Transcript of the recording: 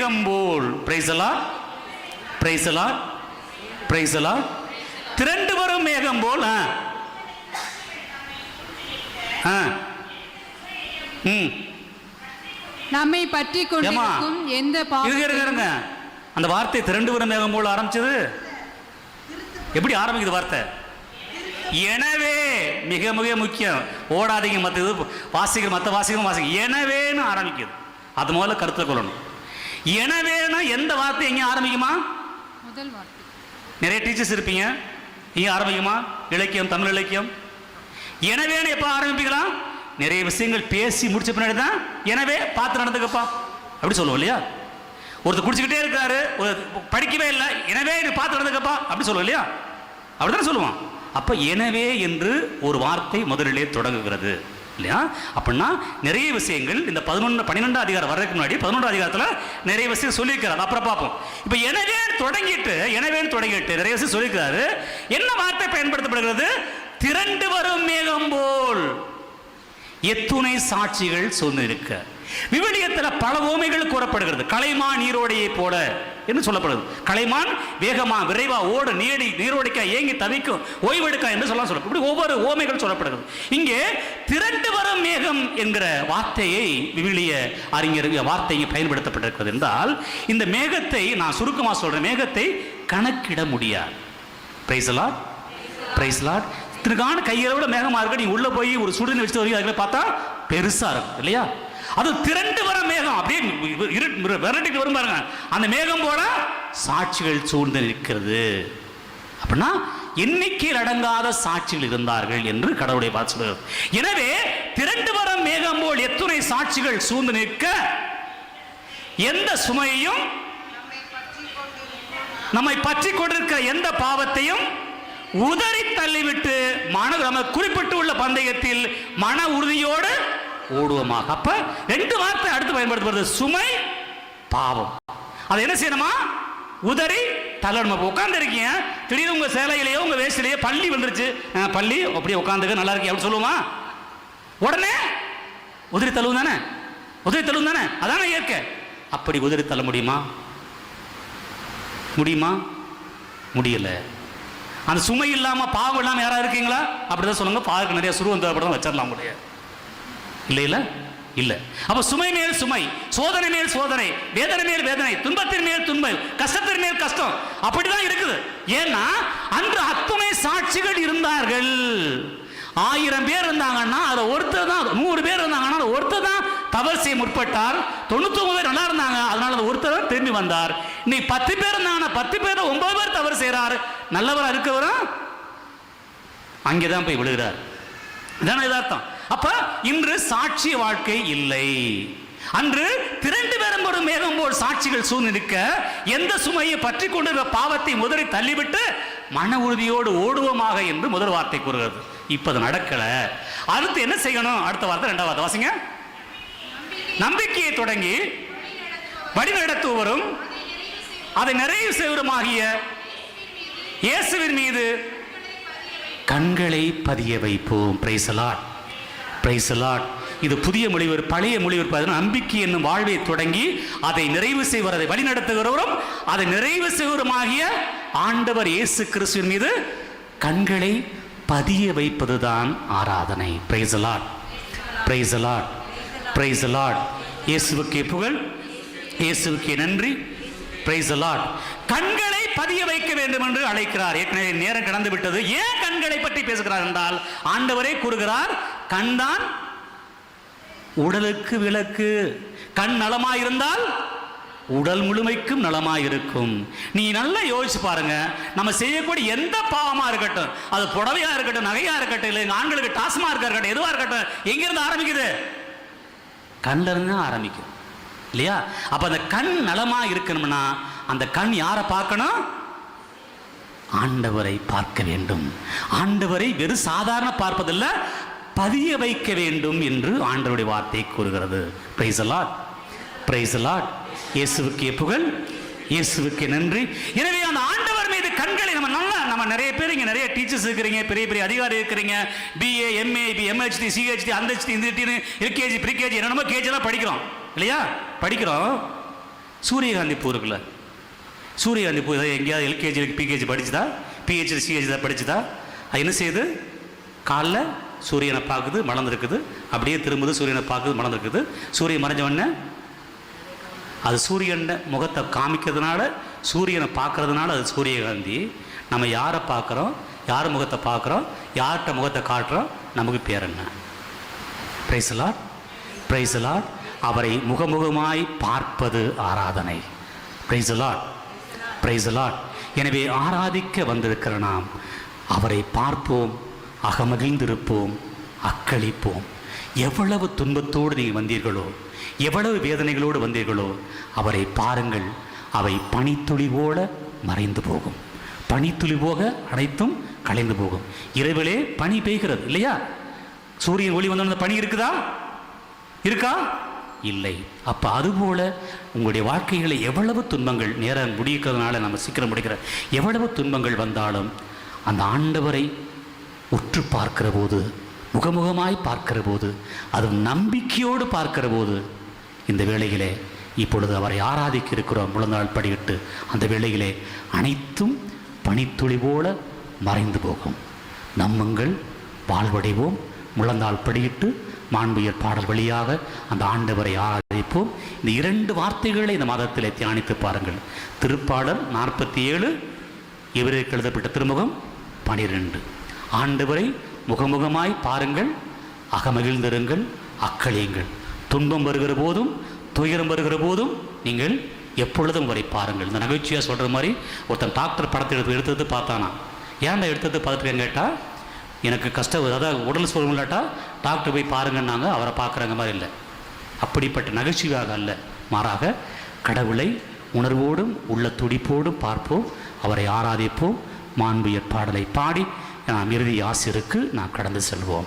மேகம் போல். Praise the Lord, praise the Lord, praise the Lord. திரண்டு வரும் மேகம் போல். நம்மை பற்றி கொண்டிருக்கும் எந்த பாவம். அந்த வார்த்தை திரண்டு வரும் மேகம் போல் ஆரம்பிச்சது. எப்படி ஆரம்பிக்குது வார்த்தை? எனவே, மிக மிக முக்கியம், ஓடாதீங்க, மற்ற வாசிகள் மற்ற வாசிகளும் வாசிக்க. எனவேன்னு ஆரம்பிக்குது. அது முதல்ல கருத்தில் கொள்ளணும். எனவேனா எந்த வார்த்தை எங்க ஆரம்பிக்குமா? முதல் வார்த்தை. நிறைய டீச்சர்ஸ் இருப்பீங்க, இங்க ஆரம்பிக்குமா இலக்கியம், தமிழ் இலக்கியம். எனவேன்னு எப்ப ஆரம்பிக்கலாம்? நிறைய விஷயங்கள் பேசி முடிச்ச பின்னாடி தான் எனவே பார்த்து நடந்துக்கப்பா அப்படி சொல்லுவோம் இல்லையா? ஒருத்தர் குடிச்சுக்கிட்டே இருக்காரு, படிக்கவே இல்லை, எனவே பார்த்து நடந்துக்கப்பா அப்படி சொல்லுவோம் இல்லையா? அப்படித்தானே சொல்லுவான். அப்ப எனவே என்று ஒரு வார்த்தை முதலிலே தொடங்குகிறது இல்லையா? அப்படின்னா நிறைய விஷயங்கள் இந்த 12 அதிகாரம் வர்றதுக்கு முன்னாடி 11 அதிகாரத்தில் நிறைய விஷயம் சொல்லியிருக்கிறார். அப்புறம் பார்ப்போம். இப்போ எனவே தொடங்கிட்டு நிறைய விஷயம் சொல்லியிருக்கிறாரு. என்ன வார்த்தை பயன்படுத்தப்படுகிறது? திரண்டு வரும் மேகம் போல் எத்துணை சாட்சிகள் சொன்னிருக்க. விவிலியத்தில் பல ஓமைகள் கூறப்படுகிறது. கலைமான் நீரோடையை போல என்று சொல்லப்படுகிறது. கலைமான் வேகமா விரைவா ஓட நீரோடைக்க ஏங்கி தவிக்கும், ஓய்வெடுக்க என்று சொல்லலாம். இப்படி ஒவ்வொரு ஓமைகள் சொல்லப்படுகிறது. இங்கே திரண்டு வரும் மேகம் என்கிற வார்த்தையை விவிலிய அறிஞர் வார்த்தையை பயன்படுத்தப்பட்டிருக்கிறது என்றால், இந்த மேகத்தை நான் சுருக்கமாக சொல்றேன், மேகத்தை கணக்கிட முடியாது. Praise the Lord, praise the Lord. திருக்கான கையளவுல மேகமா இருக்கு. நீங்க உள்ள போய் ஒரு சுடுதண்ணி வச்சுட்டு வரீங்க, அதுல பார்த்தா பெருசா இருக்கும் இல்லையா? அது திரண்டு வர மேகம், அப்படியே விரட்டிட்டு வரும் பாருங்க. அந்த மேகம் போல சாட்சிகள் சூழ்ந்து நிற்கிறது. அப்படின்னா எண்ணிக்கையில் அடங்காத சாட்சிகள் இருந்தார்கள் என்று கடவுளை பார்த்து சொல்கிறது. எனவே திரண்டு வர மேகம் போல் எத்துணை சாட்சிகள் சூழ்ந்து நிற்க, எந்த சுமையையும் நம்மை பற்றி கொண்டிருக்கிற எந்த பாவத்தையும் உதறி தள்ளிவிட்டு நம்ம குறிப்பிட்டு உள்ள பந்தயத்தில் மன உறுதியோடு ஓடுவோமாக. அப்ப ரெண்டு வார்த்தை அடுத்து பயன்படுத்தப்படுது, சுமை, பாவம். அது என்ன செய்யணுமா? உதறி தள்ளணும். உட்கார்ந்து இருக்கீங்க, திடீர்னு உங்க சேலையிலேயோ உங்க வேஷ்டிலேயோ பள்ளி வந்துருச்சு, பள்ளி அப்படியே உட்காந்துக்க நல்லா இருக்கு அப்படி சொல்லுவோமா? உடனே உதறி தள்ளுவும் தானே, உதறி தள்ளுவும் தானே, அதான இயற்கை. அப்படி உதறி தள்ள முடியுமா? முடியுமா? முடியல. அந்த சுமை இல்லாம பாவம் இல்லாம யாரா இருக்கீங்களா? அப்படிதான் சொல்லுங்க. பாவத்துக்கு நிறைய சுருவம் தேவைப்படும், வச்சிடலாம் முடியாது இல்ல இல்ல இல்ல. அப்ப சுமை மேல் சுமை, சோதனை மேல் சோதனை, வேதனை மேல் வேதனை, துன்பத்தின் மேல் துன்பம், கஷ்டத்தின் மேல் கஷ்டம், அப்படிதான் இருக்குது. ஏன்னா அன்று அத்துணை சாட்சிகள் இருந்தார்கள். 1000 பேர் இருந்தாங்கன்னா அதுல ஒருத்தர் தான், 100 பேர் இருந்தாங்கன்னா ஒருத்தர் தான் தவறு செய்ய முற்பட்டார். 99 பேர் நல்லா இருந்தாங்க, அதனால ஒருத்தர் தான் திரும்பி வந்தார். இன்னைக்கு 10 பேர் இருந்தாங்கன்னா 10 பேர் 9 பேர் தவறு செய்யறாரு. நல்லவரா இருக்கவரா அங்கேதான் போய் விழுகிறார். இதான யதார்த்தம். அப்ப இன்று சாட்சிய வாழ்க்கை இல்லை. அன்று திரண்டு வரும் ஒரு மேகம் போல் சாட்சிகள் சூழ்நிற்க, எந்த சுமையை பற்றி கொண்டிருக்கிற பாவத்தை முதலில் தள்ளிவிட்டு மன உறுதியோடு ஓடுவோமாக என்று முதல் வார்த்தை கூறுகிறது. இப்ப அது நடக்கல. அடுத்து என்ன செய்யணும்? அடுத்த வார்த்தை, 2வது வார்த்தை வாசிங்க. நம்பிக்கையை தொடங்கி வழி நடத்துவரும் அதை நிறைவு செய்வருமாகிய இயேசுவின் மீது கண்களை பதிய வைப்போம். Price the Lord, praise the Lord. இது புதிய மொழிபெயர்ப்பு. பழைய மொழிபெயர்ப்பு நம்பிக்கை என்னும் வாழ்வை தொடங்கி அதை நிறைவு செய்வர், அதை வழி நடத்துகிறவரும் அதை நிறைவு செய்வருமாகிய ஆண்டவர் இயேசு கிறிஸ்துவின் மீது கண்களை பதிய வைப்பதுதான் ஆராதனை. Price the Lord, praise the Lord, praise the Lord. இயேசுவுக்கே புகழ், இயேசுவுக்கே நன்றி. Price the Lord. கண்களை பதிய வைக்க வேண்டும் என்று அழைக்கிறார். ஏற்கனவே நேரம் கடந்து விட்டது. ஏன் கண்களை பற்றி பேசுகிறார் என்றால், ஆண்டவரே கூறுகிறார், கண்தான் உடலுக்கு விளக்கு. கண் நலமாயிருந்தால் உடல் முழுமைக்கும் நலமாயிருக்கும். நீ நல்லா யோசிச்சு பாருங்க. நம்ம செய்யக்கூடிய எந்த பாவமா இருக்கட்டும், அது புடவையா இருக்கட்டும், நகையா இருக்கட்டும், இல்லை ஆண்களுக்கு டாஸ்மார்க்கா இருக்கட்டும், எதுவா இருக்கட்டும், எங்கிருந்து ஆரம்பிக்குது? கண்ல இருந்து ஆரம்பிக்கும் இல்லையா? அப்ப அந்த கண் நலமா இருக்கணும்னா அந்த கண் யாரை பார்க்கணும்? ஆண்டவரை பார்க்க வேண்டும். ஆண்டவரை வெறும் சாதாரண பார்ப்பதில்லை, பதிய வைக்க வேண்டும் என்று ஆண்டவருடைய வார்த்தை கூறுகிறது. Price the Lord, praise the Lord. இயேசுவுக்கே புகழ், இயேசுவுக்கே நன்றி. எனவே அந்த ஆண்டவர் மீது கண்களை நம்ம நிறைய பேர் இங்க நிறைய டீச்சர்ஸ் இருக்கிறீங்க, பெரிய பெரிய அதிகாரி இருக்கிறீங்க, BA MA MHD CHD அந்த இந்த LKG ப்ரீகேஜி என்னென்னமோ கேஜி எல்லாம் படிக்கிறோம் இல்லையா? படிக்கிறோம். சூரியகாந்தி பூ இருக்குல்ல, சூரியகாந்தி பூ ஏதாவது எங்கேயாவது எல்கேஜி பிகேஜி படிச்சுதா, பிஹெச்டி சிஹெச்டி தான் படிச்சுதா? அது என்ன செய்யுது? காலைல சூரியனை பார்க்குது, மலர்ந்துருக்குது, அப்படியே திரும்புது, சூரியனை பார்க்குது, மலர்ந்துருக்குது. சூரியன் மறைஞ்சவொடனே அது சூரியன் முகத்தை காமிக்கிறதுனால, சூரியனை பார்க்கறதுனால அது சூரியகாந்தி. நம்ம யாரை பார்க்குறோம், யார் முகத்தை பார்க்குறோம், யார்கிட்ட முகத்தை காட்டுறோம், நமக்கு பேர் என்ன? Price the Lord, praise the Lord. அவரை முகமுகமாய் பார்ப்பது ஆராதனை. Price the Lord, praise the Lord. எனவே ஆராதிக்க வந்திருக்கிற நாம் அவரை பார்ப்போம், அகமகிழ்ந்திருப்போம், அக்களிப்போம். எவ்வளவு துன்பத்தோடு நீங்கள் வந்தீர்களோ, எவ்வளவு வேதனைகளோடு வந்தீர்களோ, அவரை பாருங்கள். அவை பனித்துளி போல மறைந்து போகும். பனித்துளி போக அனைத்தும் கலைந்து போகும். இரவிலே பனி பெய்கிறது இல்லையா? சூரியன் ஒளி வந்த பனி இருக்குதா? இருக்கா? இல்லை. அப்போ அதுபோல உங்களுடைய வாழ்க்கைகளில் எவ்வளவு துன்பங்கள், நேரம் முடிக்கிறதுனால நம்ம சீக்கிரம் முடிக்கிற, எவ்வளவு துன்பங்கள் வந்தாலும் அந்த ஆண்டவரை உற்று பார்க்கிற போது, முகமுகமாய் பார்க்கிற போது, அதுவும் நம்பிக்கையோடு பார்க்கிற போது, இந்த வேளையிலே இப்பொழுது அவரை ஆராதிக்க இருக்கிறோம். முழந்தாள் படியிட்டு அந்த வேளையிலே அனைத்தும் பனித்துளி போல மறைந்து போகும். நம்புங்கள், வாழ்வடைவோம். முழந்தாள் படியிட்டு மாண்புயர் பாடல் வழியாக அந்த ஆண்டவரை ஆராதிப்போம். இந்த 2 வார்த்தைகளை இந்த மாதத்திலே தியானித்து பாருங்கள். திருப்பாடல் 47, எபிரேயருக்கு எழுதப்பட்ட திருமுகம் 12. ஆண்டவரை முகமுகமாய் பாருங்கள், அகமகிழ்ந்திருங்கள், அக்களியுங்கள். துன்பம் வருகிற போதும், துயரம் வருகிற போதும் நீங்கள் எப்பொழுதும் வரை பாருங்கள். இந்த நகைச்சுவையாக சொல்கிற மாதிரி ஒருத்தன் டாக்டர் படத்தை எடுத்து பார்த்தானா. ஏன்டா எடுத்தது பார்த்துருக்கேன் கேட்டால், எனக்கு கஷ்டம், அதாவது உடல் சோர்வு இல்லாட்டா டாக்டர் போய் பாருங்கன்னாங்க. அவரை பார்க்குறாங்க மாதிரி இல்லை. அப்படிப்பட்ட நகைச்சுவையாக அல்ல, மாறாக கடவுளை உணர்வோடும் உள்ள துடிப்போடும் பார்ப்போம், அவரை ஆராதிப்போம். மாண்புயர் பாடலை பாடி நாம் இறுதி ஆசிருக்கு நாம் கடந்து செல்வோம்.